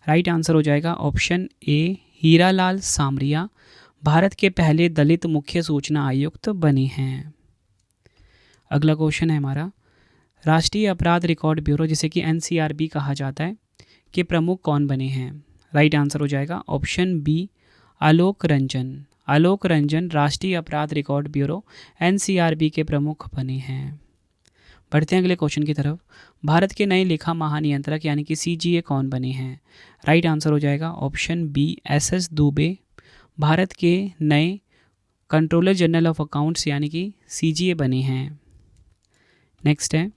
राइट आंसर हो जाएगा ऑप्शन ए, हीरालाल सामरिया भारत के पहले दलित मुख्य सूचना आयुक्त बने हैं। अगला क्वेश्चन है हमारा, राष्ट्रीय अपराध रिकॉर्ड ब्यूरो जिसे कि एनसीआरबी कहा जाता है के प्रमुख कौन बने हैं? राइट आंसर हो जाएगा ऑप्शन बी, आलोक रंजन। आलोक रंजन राष्ट्रीय अपराध रिकॉर्ड ब्यूरो एनसीआरबी के प्रमुख बने हैं। बढ़ते हैं अगले क्वेश्चन की तरफ। भारत के नए लेखा महानियंत्रक यानी कि सीजीए कौन बने हैं? राइट आंसर हो जाएगा option B, SS Dubey Bharat के नए कंट्रोलर जनरल ऑफ अकाउंट्स यानी कि सीजीए बने हैं। नेक्स्ट है,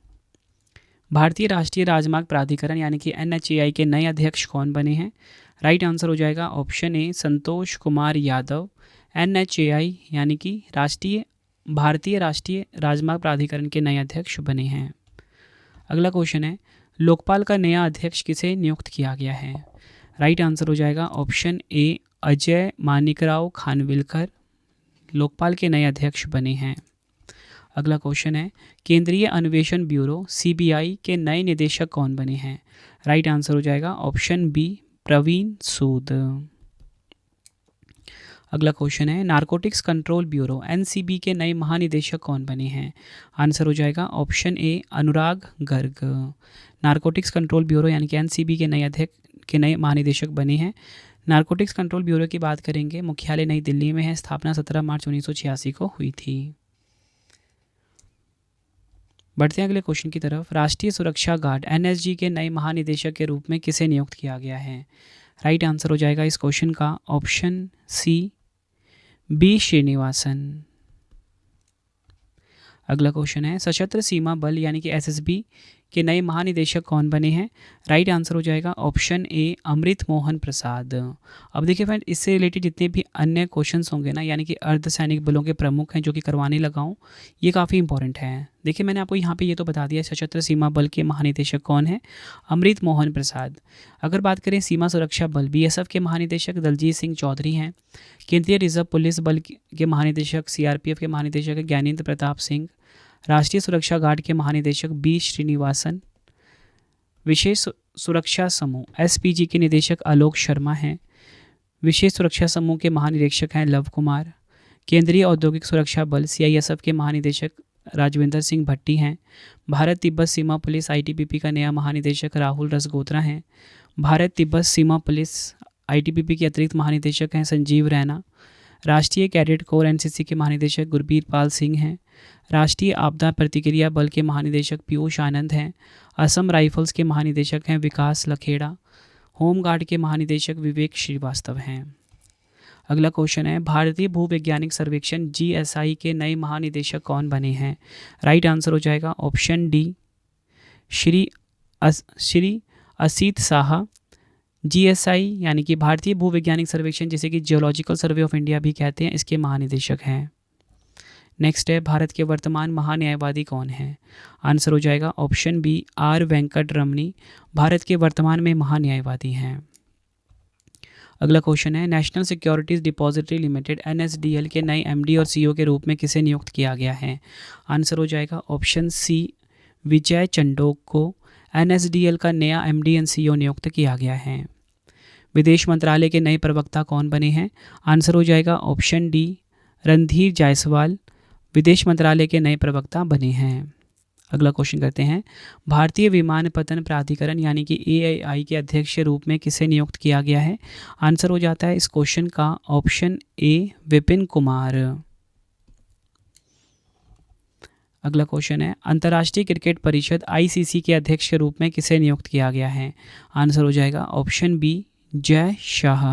भारतीय राष्ट्रीय राजमार्ग प्राधिकरण यानी कि एनएचएआई के नए अध्यक्ष कौन बने हैं? राइट आंसर हो जाएगा ऑप्शन ए, संतोष कुमार यादव एनएचएआई यानी कि भारतीय राष्ट्रीय राजमार्ग प्राधिकरण के नए अध्यक्ष बने हैं। अगला क्वेश्चन है, लोकपाल का नया अध्यक्ष किसे नियुक्त किया गया है? राइट आंसर हो जाएगा ऑप्शन ए, अजय मानिकराव खानविलकर लोकपाल के नए अध्यक्ष बने हैं। अगला क्वेश्चन है, केंद्रीय अन्वेषण ब्यूरो सीबीआई के नए निदेशक कौन बने हैं? राइट आंसर हो जाएगा ऑप्शन बी, प्रवीण सूद। अगला क्वेश्चन है, नारकोटिक्स कंट्रोल ब्यूरो एनसीबी के नए महानिदेशक कौन बने हैं? आंसर हो जाएगा ऑप्शन ए, अनुराग गर्ग। नारकोटिक्स कंट्रोल ब्यूरो यानी कि एनसीबी के नए महानिदेशक बने हैं। नारकोटिक्स कंट्रोल ब्यूरो की बात करेंगे, मुख्यालय नई दिल्ली में है। स्थापना 17 मार्च 1986 को हुई थी। बढ़ते हैं अगले क्वेश्चन की तरफ। राष्ट्रीय सुरक्षा गार्ड एनएसजी के नए महानिदेशक के रूप में किसे नियुक्त किया गया है? राइट आंसर हो जाएगा इस क्वेश्चन का ऑप्शन सी, बी श्रीनिवासन। अगला क्वेश्चन है, सशस्त्र सीमा बल यानी कि एसएसबी के नए महानिदेशक कौन बने हैं? राइट आंसर हो जाएगा ऑप्शन ए अमृत मोहन प्रसाद। अब देखिए फ्रेंड, इससे रिलेटेड जितने भी अन्य क्वेश्चंस होंगे ना, यानी कि अर्धसैनिक बलों के प्रमुख हैं जो कि करवाने लगा हूँ, ये काफ़ी इंपॉर्टेंट है। देखिए मैंने आपको यहाँ पे ये तो बता दिया सशस्त्र सीमा बल के महानिदेशक कौन है, अमृत मोहन प्रसाद। अगर बात करें सीमा सुरक्षा बल बीएसएफ के महानिदेशक दलजीत सिंह चौधरी हैं। केंद्रीय रिजर्व पुलिस बल के महानिदेशक सीआरपीएफ के महानिदेशक है ज्ञानेंद्र प्रताप सिंह। राष्ट्रीय सुरक्षा गार्ड के महानिदेशक बी श्रीनिवासन। विशेष सुरक्षा समूह एसपीजी के निदेशक आलोक शर्मा हैं। विशेष सुरक्षा समूह के महानिरीक्षक हैं लव कुमार। केंद्रीय औद्योगिक सुरक्षा बल सीआईएसएफ के महानिदेशक राजविंदर सिंह भट्टी हैं। भारत तिब्बत सीमा पुलिस आईटीबीपी का नया महानिदेशक राहुल रसगोत्रा हैं। भारत तिब्बत सीमा पुलिस आईटीबीपी के अतिरिक्त महानिदेशक हैं संजीव रैना। राष्ट्रीय कैडेट कोर एनसीसी के महानिदेशक गुरबीर पाल सिंह हैं। राष्ट्रीय आपदा प्रतिक्रिया बल के महानिदेशक पीयूष आनंद हैं। असम राइफल्स के महानिदेशक हैं विकास लखेड़ा। होमगार्ड के महानिदेशक विवेक श्रीवास्तव हैं। अगला क्वेश्चन है भारतीय भूवैज्ञानिक सर्वेक्षण जीएसआई के नए महानिदेशक कौन बने हैं? राइट आंसर हो जाएगा option D Shri Asit Saha. GSI यानी कि भारतीय भूवैज्ञानिक सर्वेक्षण, जिसे कि जियोलॉजिकल सर्वे ऑफ इंडिया भी कहते हैं, इसके महानिदेशक हैं। नेक्स्ट है भारत के वर्तमान महान्यायवादी कौन है? आंसर हो जाएगा ऑप्शन बी आर वेंकट रमनी भारत के वर्तमान में महान्यायवादी हैं। अगला क्वेश्चन है national securities depository limited NSDL के नए एमडी और सीईओ के रूप में किसे नियुक्त किया गया है? आंसर हो जाएगा ऑप्शन सी विजय चंडोक को एनएसडीएल का नया एमडी एंड सीईओ नियुक्त किया गया है। विदेश मंत्रालय के नए प्रवक्ता कौन बने हैं? आंसर हो जाएगा ऑप्शन डी रणधीर जायसवाल विदेश मंत्रालय के नए प्रवक्ता बने हैं। अगला क्वेश्चन करते हैं भारतीय विमानपत्तन प्राधिकरण यानी कि एएआई के अध्यक्ष के रूप में किसे नियुक्त किया गया है? आंसर हो जाता है इस क्वेश्चन का ऑप्शन ए विपिन कुमार। अगला क्वेश्चन है अंतर्राष्ट्रीय क्रिकेट परिषद आईसीसी के अध्यक्ष के रूप में किसे नियुक्त किया गया है? आंसर हो जाएगा ऑप्शन बी जय शाह।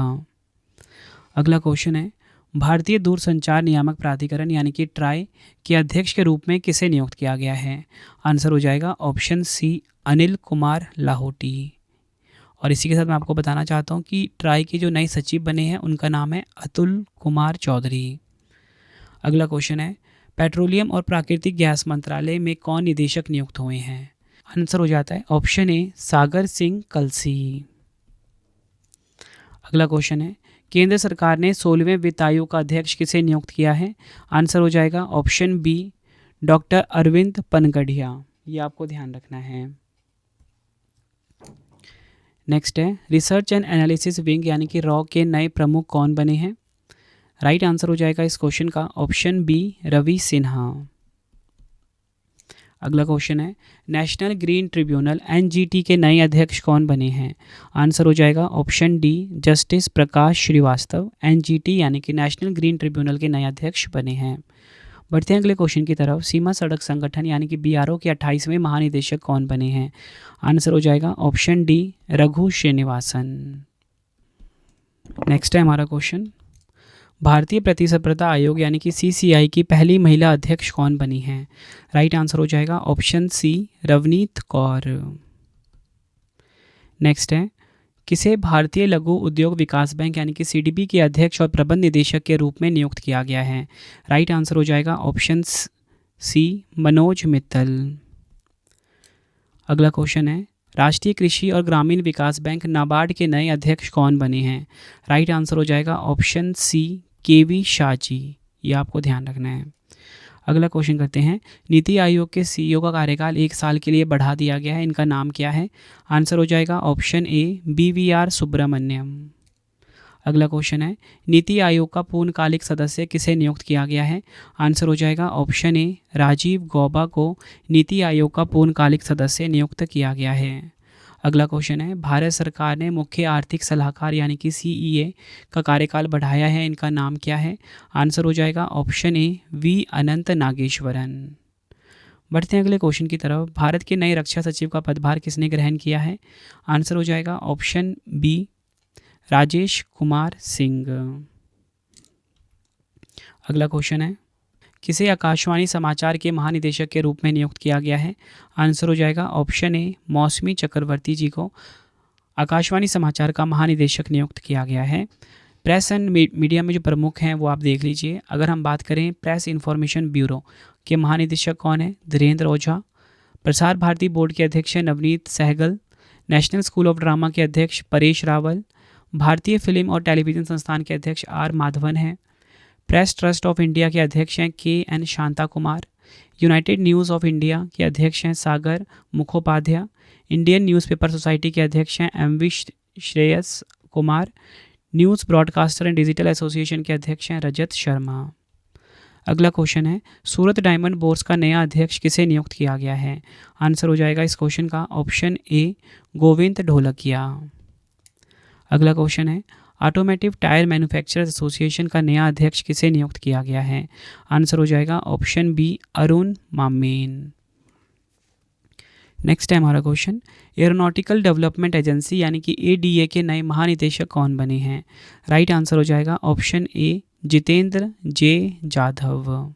अगला क्वेश्चन है भारतीय दूरसंचार नियामक प्राधिकरण यानी कि ट्राई के अध्यक्ष के रूप में किसे नियुक्त किया गया है? आंसर हो जाएगा ऑप्शन सी अनिल कुमार लाहौटी। और इसी के साथ मैं आपको बताना चाहता हूं कि ट्राई के जो नए सचिव बने हैं उनका नाम है अतुल कुमार चौधरी। अगला क्वेश्चन है पेट्रोलियम और प्राकृतिक गैस मंत्रालय में कौन निदेशक नियुक्त हुए हैं? आंसर हो जाता है ऑप्शन ए सागर सिंह कलसी। अगला क्वेश्चन है केंद्र सरकार ने 16वें वित्त आयोग का अध्यक्ष किसे नियुक्त किया है? आंसर हो जाएगा option B doctor Arvind Panagariya. ये आपको ध्यान रखना है। नेक्स्ट है रिसर्च एंड एनालिसिस विंग यानी कि रॉ के नए प्रमुख कौन बने हैं? राइट आंसर हो जाएगा इस क्वेश्चन का ऑप्शन बी रवि सिन्हा। अगला क्वेश्चन है नेशनल ग्रीन ट्रिब्यूनल एनजीटी के नए अध्यक्ष कौन बने हैं? आंसर हो जाएगा ऑप्शन डी जस्टिस प्रकाश श्रीवास्तव एनजीटी यानी कि नेशनल ग्रीन ट्रिब्यूनल के नए अध्यक्ष बने हैं। बढ़ते हैं अगले क्वेश्चन की तरफ सीमा सड़क संगठन यानी कि बीआरओ के 28वें महानिदेशक कौन बने हैं? आंसर हो जाएगा option D Raghu Srinivasan. Next है हमारा क्वेश्चन भारतीय प्रतिस्पर्धा आयोग यानी कि सीसीआई की पहली महिला अध्यक्ष कौन बनी हैं? राइट आंसर हो जाएगा option C Ravneet Kaur. Next है किसे भारतीय लघु उद्योग विकास बैंक यानी कि सीडीबी के अध्यक्ष और प्रबंध निदेशक के रूप में नियुक्त किया गया है? राइट आंसर हो जाएगा ऑप्शन सी मनोज मित्तल। अगला क्वेश्चन है राष्ट्रीय कृषि और ग्रामीण विकास बैंक नाबार्ड के नए अध्यक्ष कौन बने हैं? राइट आंसर हो जाएगा ऑप्शन सी केवी शाह जी। ये आपको ध्यान रखना है। अगला क्वेश्चन करते हैं नीति आयोग के सीईओ का कार्यकाल 1 साल के लिए बढ़ा दिया गया है, इनका नाम क्या है? आंसर हो जाएगा ऑप्शन ए बीवीआर सुब्रमण्यम। अगला क्वेश्चन है नीति आयोग का पूर्णकालिक सदस्य किसे नियुक्त किया गया है? आंसर हो जाएगा ऑप्शन ए राजीव गौबा को नीति आयोग का पूर्णकालिक सदस्य नियुक्त किया गया है। अगला क्वेश्चन है भारत सरकार ने मुख्य आर्थिक सलाहकार यानी कि सीईए का कार्यकाल बढ़ाया है, इनका नाम क्या है? आंसर हो जाएगा ऑप्शन ए वी अनंत नागेश्वरन। बढ़ते हैं अगले क्वेश्चन की तरफ भारत के नए रक्षा सचिव का पदभार किसने ग्रहण किया है? आंसर हो जाएगा ऑप्शन बी राजेश कुमार सिंह। अगला क्वेश्चन है किसे आकाशवाणी समाचार के महानिदेशक के रूप में नियुक्त किया गया है? आंसर हो जाएगा ऑप्शन ए मौसमी चक्रवर्ती जी को आकाशवाणी समाचार का महानिदेशक नियुक्त किया गया है। प्रेस एंड मीडिया में जो प्रमुख हैं वो आप देख लीजिए। अगर हम बात करें प्रेस इन्फॉर्मेशन ब्यूरो के महानिदेशक कौन है? धीरेन्द्र ओझा। प्रसार भारती बोर्ड के अध्यक्ष हैं Navneet Sehgal. National school of drama के अध्यक्ष परेश रावल। भारतीय फिल्म और टेलीविज़न संस्थान के अध्यक्ष आर माधवन हैं। प्रेस ट्रस्ट ऑफ इंडिया के अध्यक्ष हैं K. N.. Shanta Kumar. United news of India के अध्यक्ष हैं सागर मुखोपाध्याय। इंडियन न्यूज़पेपर सोसाइटी के अध्यक्ष हैं MV. Shreyas Kumar. News broadcaster and digital association के अध्यक्ष हैं रजत शर्मा। अगला क्वेश्चन है सूरत डायमंड बोर्स का नया अध्यक्ष किसे नियुक्त किया गया है? आंसर हो जाएगा इस क्वेश्चन का ऑप्शन ए गोविंद ढोलकिया। अगला क्वेश्चन है ऑटोमेटिव टायर मैन्युफैक्चरर्स एसोसिएशन का नया अध्यक्ष किसे नियुक्त किया गया है? आंसर हो जाएगा option B Arun Mammen. Next है हमारा क्वेश्चन एरोनॉटिकल डेवलपमेंट एजेंसी यानी कि एडीए के नए महानिदेशक कौन बने हैं? राइट आंसर हो जाएगा ऑप्शन ए जितेंद्र जे जाधव।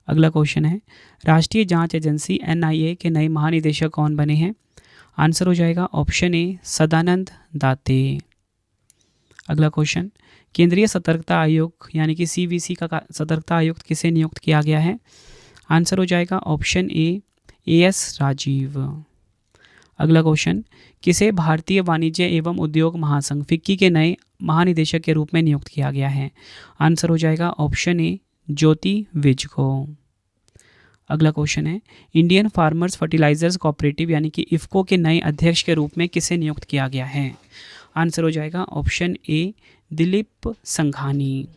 अगला क्वेश्चन है राष्ट्रीय जांच एजेंसी एनआईए के नए महानिदेशक कौन बने हैं? आंसर हो जाएगा ऑप्शन ए सदानंद दाते। अगला क्वेश्चन केंद्रीय सतर्कता आयोग यानी कि सीवीसी का सतर्कता आयुक्त किसे नियुक्त किया गया है? आंसर हो जाएगा ऑप्शन ए एस राजीव। अगला क्वेश्चन किसे भारतीय वाणिज्य एवं उद्योग महासंघ फिक्की के नए महानिदेशक के रूप में नियुक्त किया गया है? आंसर हो जाएगा ऑप्शन ए ज्योति विज को। अगला क्वेश्चन है इंडियन फार्मर्स फर्टिलाइजर्स कोऑपरेटिव यानी कि इफ्को के नए अध्यक्ष के रूप में किसे नियुक्त किया गया है? आंसर हो जाएगा ऑप्शन ए दिलीप संघानी।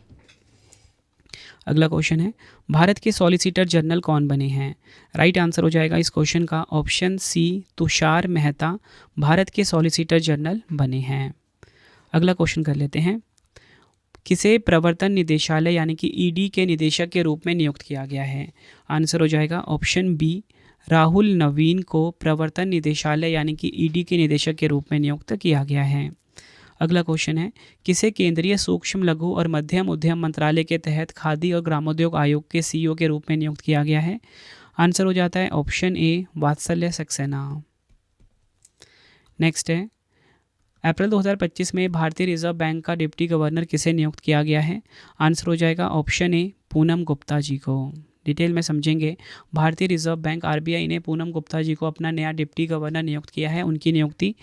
अगला क्वेश्चन है भारत के सॉलिसिटर जनरल कौन बने हैं? राइट आंसर हो जाएगा इस क्वेश्चन का ऑप्शन सी तुषार मेहता भारत के सॉलिसिटर जनरल बने हैं। अगला क्वेश्चन कर लेते हैं किसे प्रवर्तन निदेशालय यानी कि ईडी के निदेशक के रूप में नियुक्त किया गया है? आंसर हो जाएगा ऑप्शन बी राहुल नवीन को प्रवर्तन निदेशालय यानी कि ईडी के निदेशक के रूप में नियुक्त किया गया है। अगला क्वेश्चन है किसे केंद्रीय सूक्ष्म लघु और मध्यम उद्यम मंत्रालय के तहत खादी और ग्रामोद्योग आयोग के सीईओ के रूप में नियुक्त किया गया है? आंसर हो जाता है ऑप्शन ए वात्सल्य सक्सेना। नेक्स्ट है अप्रैल 2025 में भारतीय रिजर्व बैंक का डिप्टी गवर्नर किसे नियुक्त किया गया है? आंसर हो जाएगा ऑप्शन ए पूनम गुप्ता जी को। डिटेल में समझेंगे भारतीय रिजर्व बैंक आरबीआई ने पूनम गुप्ता जी को अपना नया डिप्टी गवर्नर नियुक्त किया है। उनकी नियुक्ति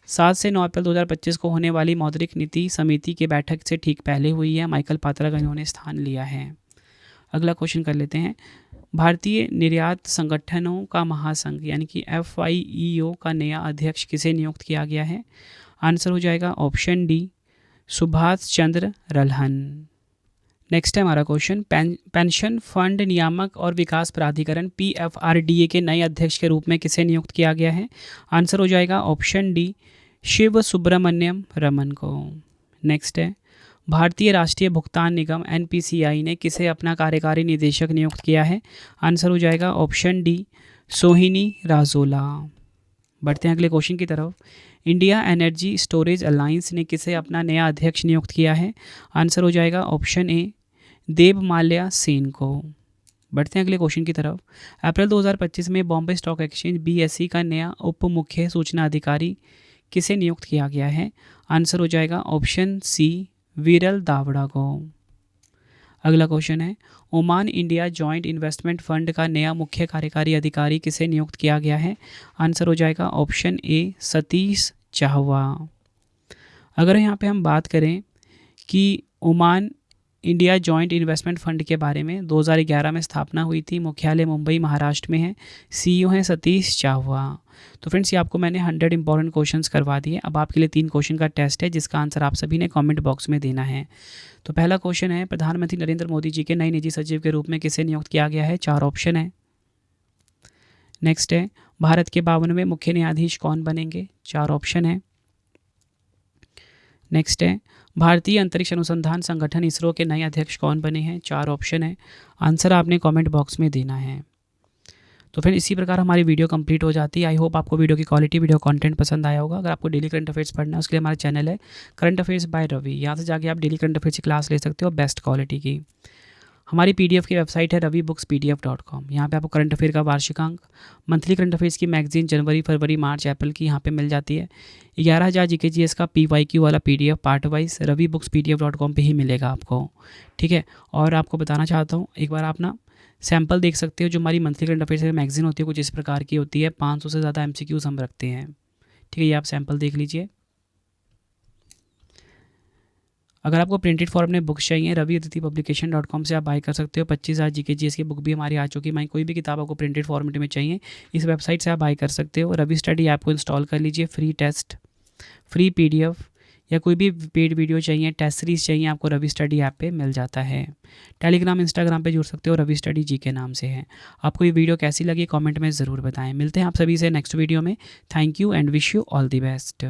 7 से 9 अप्रैल 2025 को होने वाली मौद्रिक नीति समिति की बैठक से ठीक पहले हुई है। माइकल पात्रा का इन्होंने स्थान लिया है। अगला क्वेश्चन कर लेते हैं भारतीय निर्यात संगठनों का महासंघ यानी कि FIEO का नया अध्यक्ष किसे नियुक्त किया गया है? आंसर हो जाएगा option D Subhash Chandra Ralhan. Next है हमारा क्वेश्चन पेंशन फंड नियामक और विकास प्राधिकरण PFRDA के नए अध्यक्ष के रूप में किसे नियुक्त किया गया है? आंसर हो जाएगा ऑप्शन डी शिव सुब्रमण्यम रमन को। नेक्स्ट है भारतीय राष्ट्रीय भुगतान निगम NPCI ने किसे अपना कार्यकारी निदेशक नियुक्त किया है? आंसर हो जाएगा ऑप्शन डी सोहिनी राजोला। बढ़ते हैं अगले क्वेश्चन की तरफ इंडिया एनर्जी स्टोरेज अलायंस ने किसे अपना नया अध्यक्ष नियुक्त किया है? आंसर हो जाएगा ऑप्शन ए देवमाल्या सेन को। बढ़ते हैं अगले क्वेश्चन की तरफ अप्रैल 2025 में बॉम्बे स्टॉक एक्सचेंज BSE का नया उप मुख्य सूचना अधिकारी किसे नियुक्त किया गया है? आंसर हो जाएगा ऑप्शन सी विरल दावड़ा को। अगला क्वेश्चन है Oman India joint investment fund का नया मुख्य कार्यकारी अधिकारी किसे नियुक्त किया गया है? आंसर हो जाएगा ऑप्शन ए सतीश चाहवा। अगर यहाँ पे हम बात करें कि Oman India joint investment fund के बारे में 2011 में स्थापना हुई थी। मुख्यालय मुंबई महाराष्ट्र में है। CEO हैं सतीश चाहवा। तो फ्रेंड्स ये आपको मैंने 100 इंपॉर्टेंट क्वेश्चंस करवा दिए। अब आपके लिए 3 क्वेश्चन का टेस्ट है जिसका आंसर आप सभी ने कमेंट बॉक्स में देना है। तो पहला क्वेश्चन है प्रधानमंत्री नरेंद्र मोदी जी के नए निजी सचिव के रूप में किसे नियुक्त किया गया है? 4 ऑप्शन है। नेक्स्ट है भारत के 52वें मुख्य न्यायाधीश कौन बनेंगे? 4 ऑप्शन है। नेक्स्ट है भारतीय अंतरिक्ष अनुसंधान संगठन इसरो के नए अध्यक्ष कौन बने हैं? 4 ऑप्शन है। आंसर आपने कमेंट बॉक्स में देना है। तो फिर इसी प्रकार हमारी वीडियो कंप्लीट हो जाती है। आई होप आपको वीडियो की क्वालिटी वीडियो कंटेंट पसंद आया होगा। अगर आपको डेली करंट अफेयर्स पढ़ना है उसके लिए हमारा चैनल है करंट अफेयर्स बाय रवि। यहाँ से जाके आप डेली करंट अफेयर्स की क्लास ले सकते हो बेस्ट क्वालिटी की। हमारी पीडीएफ की वेबसाइट है ravibookspdf.com। यहाँ पे आपको करंट अफेयर का वार्षिकांक, मंथली करंट अफेयर्स की मैगजीन जनवरी फरवरी मार्च अप्रैल की यहाँ पे मिल जाती है। 11,000 GKGS का PYQ वाला PDF पार्ट वाइज ravibookspdf.com पे ही मिलेगा आपको, ठीक है। और आपको बताना चाहता हूँ, एक बार आप ना सैम्पल देख सकते हो। जो हमारी मंथली करंट अफेयर्स मैगजीन होती है कुछ इस प्रकार की होती है, 500 से ज़्यादा MCQs हम रखते हैं, ठीक है। ये आप सैम्पल देख लीजिए। अगर आपको प्रिंटेड फॉर्म में बुक्स चाहिए raviaditipublication.com से आप बाय कर सकते हो। 25,000 GKGS की बुक भी हमारी आ चुकी है। कोई भी किताब आपको प्रिंटेड फॉर्मेट में चाहिए इस वेबसाइट से आप बाय कर सकते हो। रवि स्टडी ऐप को इंस्टॉल कर लीजिए। फ्री टेस्ट, फ्री PDF या कोई भी पेड वीडियो चाहिए, टेस्ट सीरीज चाहिए, आपको रवि स्टडी ऐप पे मिल जाता है। टेलीग्राम इंस्टाग्राम पे जुड़ सकते हो, रवि स्टडी जी के नाम से है। आपको ये वीडियो कैसी लगी कमेंट में ज़रूर बताएं। मिलते हैं आप सभी से नेक्स्ट वीडियो में। Thank you and wish you all the best.